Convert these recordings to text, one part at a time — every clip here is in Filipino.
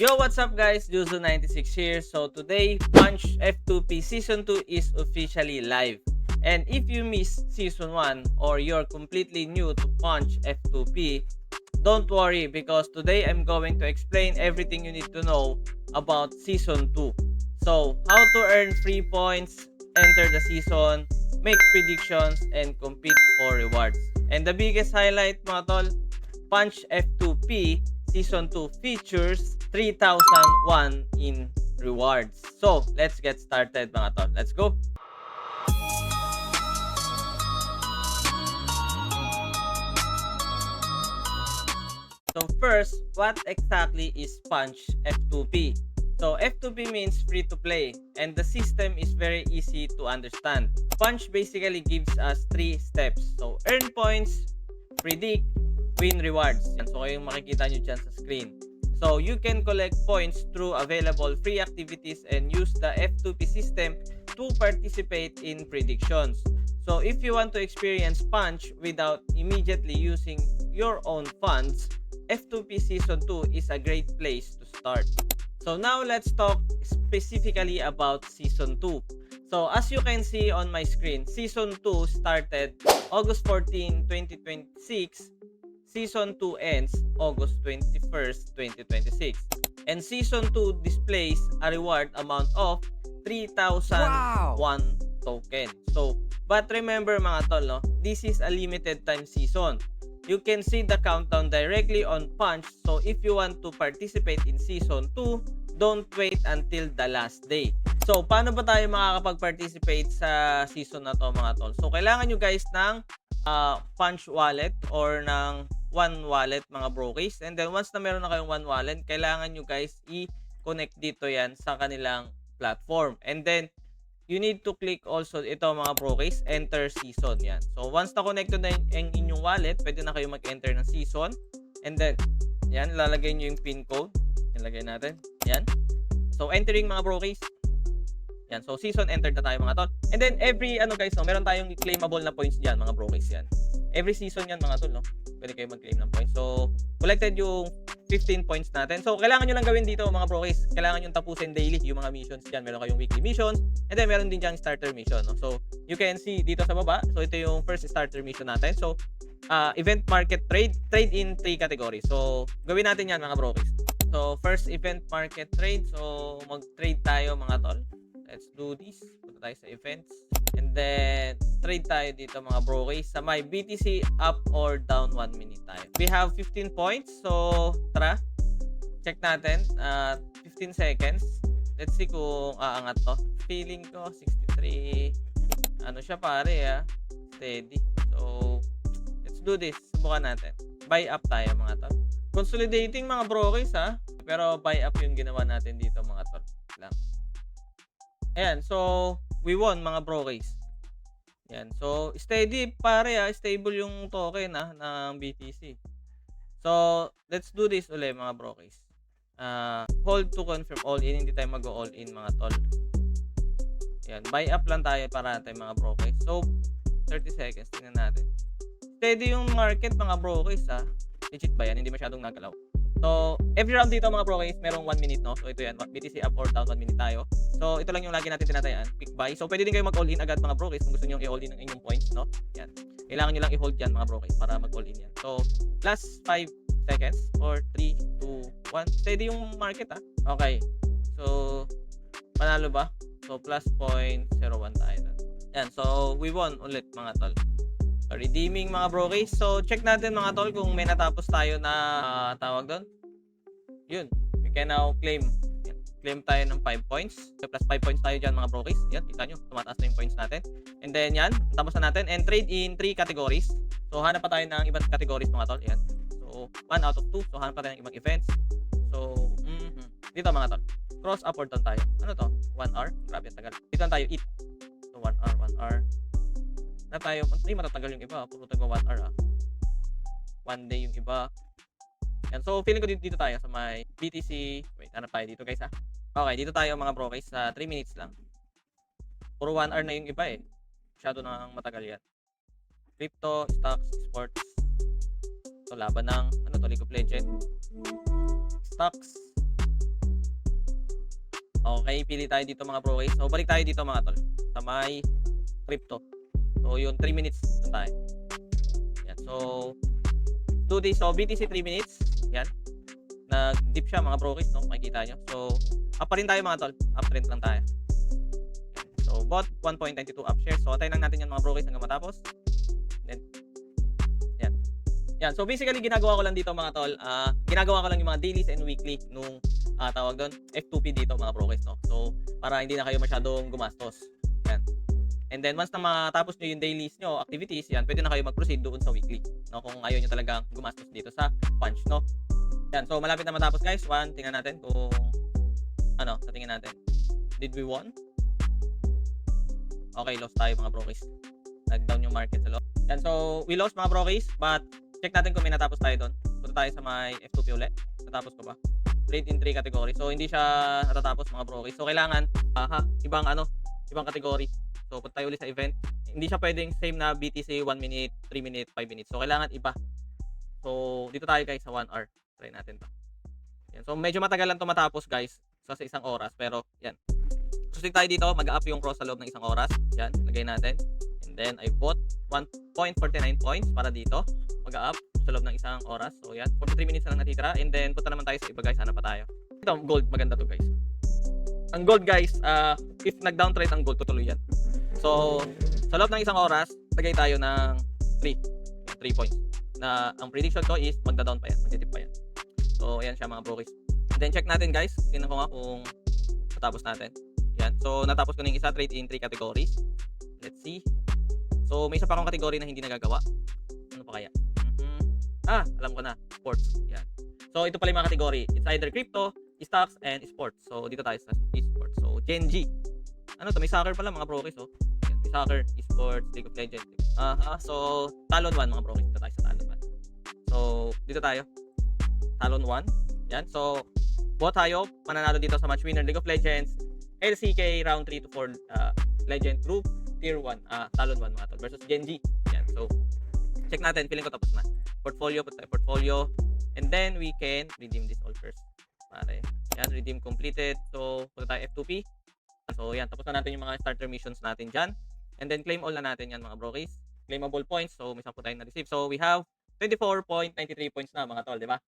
Yo, what's up guys? Juzo96 here. So today, Punch F2P Season 2 is officially live. And if you missed Season 1 or you're completely new to Punch F2P, don't worry because today I'm going to explain everything you need to know about Season 2. So, how to earn free points, enter the season, make predictions, and compete for rewards. And the biggest highlight mga tol, Punch F2P Season 2 features 3,001 in rewards. So, let's get started mga tol. Let's go! So first, what exactly is Punch F2P? So F2P means free to play and the system is very easy to understand. Punch basically gives us 3 steps. So earn points, predict, win rewards. Yan. So kayong makikita nyo dyan sa screen. So you can collect points through available free activities and use the F2P system to participate in predictions. So if you want to experience Punch without immediately using your own funds, F2P Season 2 is a great place to start. So now let's talk specifically about Season 2. So as you can see on my screen, Season 2 started August 14, 2026. Season 2 ends August 21st, 2026. And Season 2 displays a reward amount of 3,001 token. So, but remember mga tol, no? This is a limited time season. You can see the countdown directly on Punch. So if you want to participate in Season 2, don't wait until the last day. So paano ba tayo makakapag-participate sa season na to mga tol? So kailangan nyo guys ng Punch wallet or ng One Wallet mga brokies. And then once na meron na kayong One Wallet, kailangan nyo guys i-connect dito yan sa kanilang platform. And then you need to click also ito mga brokies, enter season yan. So once na connected na yung inyong wallet, pwede na kayo mag-enter ng season. And then yan, lalagay nyo yung pin code. Ilagay natin. Yan. So entering mga brokies. Yan. So season entered na tayo mga tol. And then every guys, no, meron tayong claimable na points diyan mga brokies yan. Every season yan mga tol, no. Pwede kayo mag-claim ng points. So collected yung 15 points natin. So kailangan nyo lang gawin dito mga brokies. Kailangan nyo tapusin daily yung mga missions diyan. Meron kayong weekly missions and then meron din diyan starter mission, no. So you can see dito sa baba. So ito yung first starter mission natin. So event market trade in 3 categories. So gawin natin yan mga brokies. So first event market trade. So mag-trade tayo mga tol. Let's do this. Punta tayo sa events. And then, trade tayo dito mga brokies sa my BTC up or down 1 minute tayo. We have 15 points. So, tara. Check natin. 15 seconds. Let's see kung aangat to. Feeling ko, 63. Ano siya pare steady. So, let's do this. Subukan natin. Buy up tayo mga tol. Consolidating mga brokies Pero buy up yung ginawa natin dito mga tol. Lang. Ayan, so we won mga brokies. Yan. So steady pare stable yung token ng BTC. So let's do this ulit mga brokies. Hold to confirm all in, hindi tayo mag-all in mga tol. Yan, buy up lang tayo para natin mga brokies. So 30 seconds tingnan natin. Steady yung market mga brokies Legit ba yan? Hindi masyadong nagalaw. So, every round dito mga brokies, merong 1 minute, no? So, ito yan. BTC up or down 1 minute tayo. So, ito lang yung lagi natin tinatayaan. Quick buy. So, pwede din kayo mag-all in agad mga brokies kung gusto nyo i-all in ang inyong points, no? Yan. Kailangan nyo lang i-hold yan mga brokies para mag-all in yan. So, last 5 seconds or 3, 2, 1. Steady yung market, Okay. So, panalo ba? So, plus 0.01 tayo. Yan. So, we won ulit mga tol. Redeeming mga brokies. So, check natin mga tol kung may natapos tayo na tawag doon. Yun. We can now claim. Yan. Claim tayo ng 5 points. So, plus 5 points tayo dyan mga brokies. Yan. Kita nyo. Tumataas na yung points natin. And then yan. Tapos na natin. And trade in 3 categories. So, hanap pa tayo ng ibang categories mga tol. Yan. So, 1 out of 2. So, hanap pa tayo ng ibang events. So, dito mga tol. Cross up or down tayo. Ano to? 1 hour? Grabe, tagal. Dito tayo eat. So, 1 hour, 1 hour. Na tayo, matatagal yung iba. Puro tayo 1 hour 1 day yung iba. Yan. So, feeling ko dito tayo sa may BTC. Wait, hanap tayo dito guys Okay, dito tayo mga brokies sa 3 minutes lang. Puro 1 hour na yung iba Masyado nang matagal yan. Crypto, stocks, sports. So, laban ng, League of Legends. Stocks. Okay, pili tayo dito mga bro. Okay, so balik tayo dito mga tol sa may crypto. So yung 3 minutes dun tayo. Yan. So do this. So BTC 3 minutes. Yan. Nag-dip siya mga bro, no? Makikita nyo. So up pa rin tayo mga tol. Uptrend lang tayo. Yan. So bot 1.92 up share. So antayin lang natin yan mga bro hanggang matapos. Then yan. Yan. So basically ginagawa ko lang dito mga tol, ginagawa ko lang yung mga dailies and weekly nung tawag doon F2P dito mga bro, no? So para hindi na kayo masyadong gumastos. Yan. And then once na matapos nyo yung dailies nyo, activities, yan, pwede na kayo mag-proceed doon sa weekly, no? Kung ayaw nyo talagang gumastos dito sa punch, no? Yan, so malapit na matapos guys. Tingnan natin kung ano, sa tingin natin. Did we won? Okay, lost tayo mga brokers. Nag-down yung market sa low. Yan, so we lost mga brokers, but check natin kung may natapos tayo doon. Punta tayo sa may F2P ulit. Natapos ko ba? Trade in 3 category. So hindi siya natatapos mga brokers. So kailangan ibang category. So punta tayo ulit sa event. Hindi siya pwedeng same na BTC 1 minute, 3 minute, 5 minutes. So kailangan iba. So dito tayo guys sa 1 hour. Try natin to. Yan. So medyo matagal lang to matapos guys sa isang oras, pero yan. Susunod tayo dito, mag-up yung cross sa loob ng isang oras. Yan, lagay natin. And then I bought 1.49 points para dito. Mag-up sa loob ng isang oras. So yan, 43 minutes na lang natitira. And then punta naman tayo sa iba guys, sana pa tayo. Ito, gold, maganda to guys. Ang gold guys, if nag-downtrend ang gold, tutuloy yan. So sa loob ng isang oras, lagay tayo ng 3 points. Na ang prediction ko is magda-down pa yan, magtitip pa yan. So ayan siya mga brokers. And then check natin guys, tingnan ko nga kung natapos natin. Yan. So natapos ko na yung isa, trade in 3 categories. Let's see. So may isa pa akong category na hindi nagagawa. Ano pa kaya? Alam ko na. Sports. Yan. So ito pala yung mga category. It's either crypto, stocks, and sports. So dito tayo sa esports. So Gen G. Ano to? May soccer pala mga brokers. Oh. Yan. May soccer, esports, League of Legends. So Talon 1 mga brokers. Dito tayo sa Talon 1. So dito tayo. Talon 1. Yan. So bot tayo. Mananalo dito sa match winner League of Legends. LCK round 3 to 4 legend group tier 1 Talon 1 mga tol versus Gen G. Yan. So check natin, feeling ko tapos na. Portfolio, put tayo portfolio, and then we can redeem this all first. Pare. Yan, redeem completed. So punta tayo F2P. So yan, tapos na natin yung mga starter missions natin diyan. And then claim all na natin yan mga brokers. Claimable points. So may 10 tayong na-receive. So we have 24.93 points na mga tol, di ba?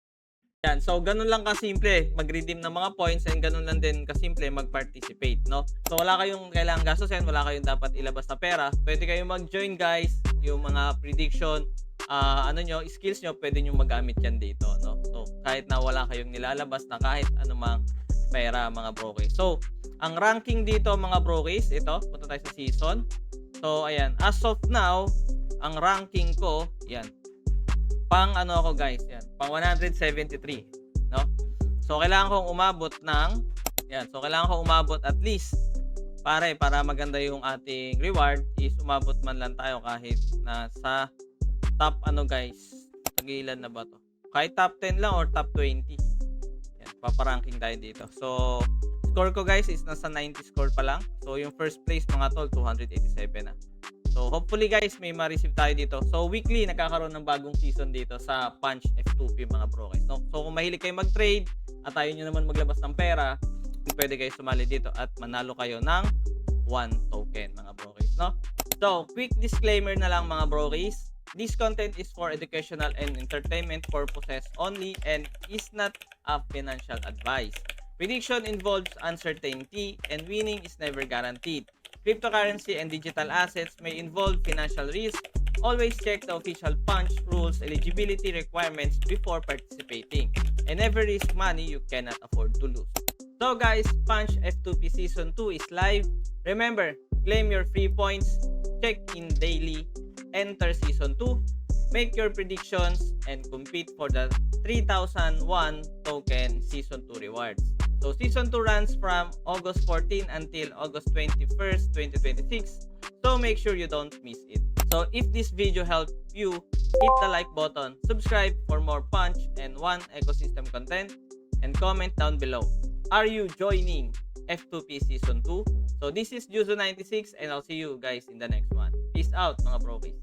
Yan, so ganun lang kasimple mag-redeem ng mga points, and ganun lang din kasimple mag-participate, no? So wala kayong kailangang gastusin, wala kayong dapat ilabas na pera. Pwede kayong mag-join guys, yung mga prediction, skills nyo, pwede nyo magamit yan dito, no? So kahit na wala kayong nilalabas na kahit anumang pera mga brokers. So ang ranking dito mga brokers, ito, punta tayo sa season. So ayan, as of now, ang ranking ko, yan, pang ako guys, yan, pang 173, no? So kailangan kong umabot ng yan. So kailangan kong umabot at least para maganda yung ating reward is umabot man lang tayo kahit nasa top guys. Tagilan na ba to? Kahit top 10 lang or top 20. Yan, paparanking tayo dito. So score ko guys is nasa 90 score pa lang. So yung first place mga tol 287 na. So hopefully guys may ma-receive tayo dito. So weekly nagkakaroon ng bagong season dito sa Punch F2P mga bro guys, no? So kung mahilig kayo mag-trade at ayaw nyo naman maglabas ng pera, pwede kayo sumali dito at manalo kayo ng 1 token mga bro guys, no? So quick disclaimer na lang mga bro guys. This content is for educational and entertainment purposes only and is not a financial advice. Prediction involves uncertainty and winning is never guaranteed. Cryptocurrency and digital assets may involve financial risk. Always check the official Punch rules, eligibility requirements before participating. And never risk money you cannot afford to lose. So guys, Punch F2P Season 2 is live. Remember, claim your free points, check in daily, enter Season 2, make your predictions, and compete for the 3001 token Season 2 rewards. So Season 2 runs from August 14 until August 21st, 2026. So make sure you don't miss it. So if this video helped you, hit the like button, subscribe for more Punch and One ecosystem content, and comment down below. Are you joining F2P Season 2? So this is Juzo96 and I'll see you guys in the next one. Peace out mga brokers.